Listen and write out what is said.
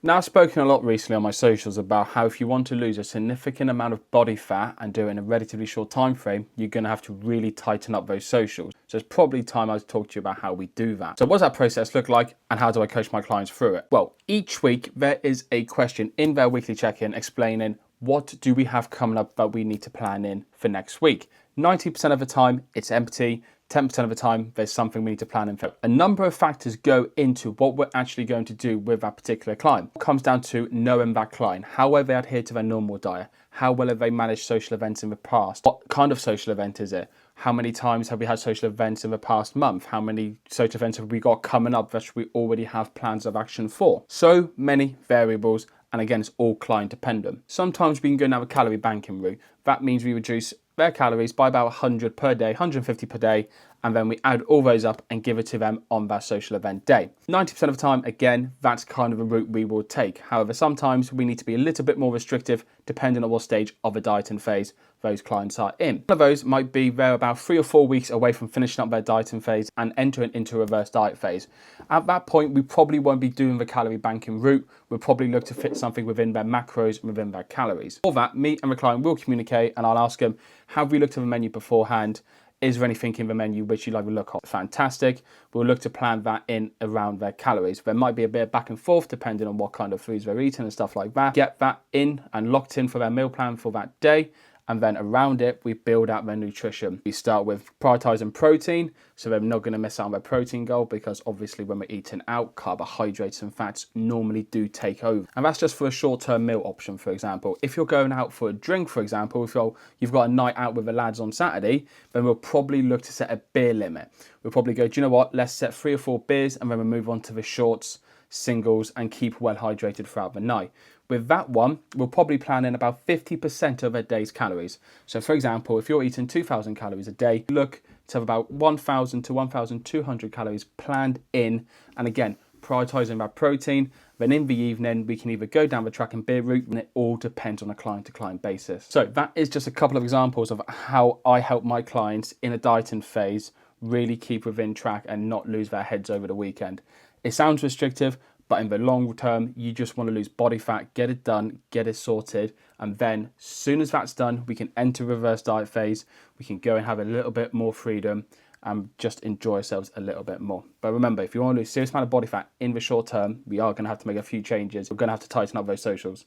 Now, I've spoken a lot recently on my socials about how if you want to lose a significant amount of body fat and do it in a relatively short time frame, you're going to have to really tighten up those socials. So it's probably time I talk to you about how we do that. So what does that process look like and how do I coach my clients through it? Well, each week there is a question in their weekly check-in explaining what do we have coming up that we need to plan in for next week. 90% of the time it's empty. 10% of the time, there's something we need to plan in for. A number of factors go into what we're actually going to do with that particular client. It comes down to knowing that client. How well they adhere to their normal diet? How well have they managed social events in the past? What kind of social event is it? How many times have we had social events in the past month? How many social events have we got coming up that we already have plans of action for? So many variables. And again, it's all client dependent. Sometimes we can go down a calorie banking route. That means we reduce their calories by about 100 per day, 150 per day, and then we add all those up and give it to them on that social event day. 90% of the time, again, that's kind of a route we will take. However, sometimes we need to be a little bit more restrictive depending on what stage of a dieting phase those clients are in. One of those might be they're about 3 or 4 weeks away from finishing up their dieting phase and entering into a reverse diet phase. At that point, we probably won't be doing the calorie banking route. We'll probably look to fit something within their macros, within their calories. For that, me and the client will communicate and I'll ask them, have we looked at the menu beforehand? Is there anything in the menu which you like the look of? Fantastic. We'll look to plan that in around their calories. There might be a bit of back and forth depending on what kind of foods they're eating and stuff like that. Get that in and locked in for their meal plan for that day. And then around it, we build out their nutrition. We start with prioritizing protein, so they're not going to miss out on their protein goal because obviously when we're eating out, carbohydrates and fats normally do take over. And that's just for a short-term meal option, for example. If you're going out for a drink, for example, if you've got a night out with the lads on Saturday, then we'll probably look to set a beer limit. We'll probably go, do you know what, let's set 3 or 4 beers and then we'll move on to the shorts, singles, and keep well hydrated throughout the night. With that one, we'll probably plan in about 50% of a day's calories. So for example, if you're eating 2,000 calories a day, look to have about 1,000 to 1,200 calories planned in. And again, prioritizing that protein. Then in the evening, we can either go down the track and beer route, and it all depends on a client-to-client basis. So that is just a couple of examples of how I help my clients in a dieting phase really keep within track and not lose their heads over the weekend. It sounds restrictive, but in the long term, you just want to lose body fat, get it done, get it sorted. And then as soon as that's done, we can enter reverse diet phase. We can go and have a little bit more freedom and just enjoy ourselves a little bit more. But remember, if you want to lose a serious amount of body fat in the short term, we are going to have to make a few changes. We're going to have to tighten up those socials.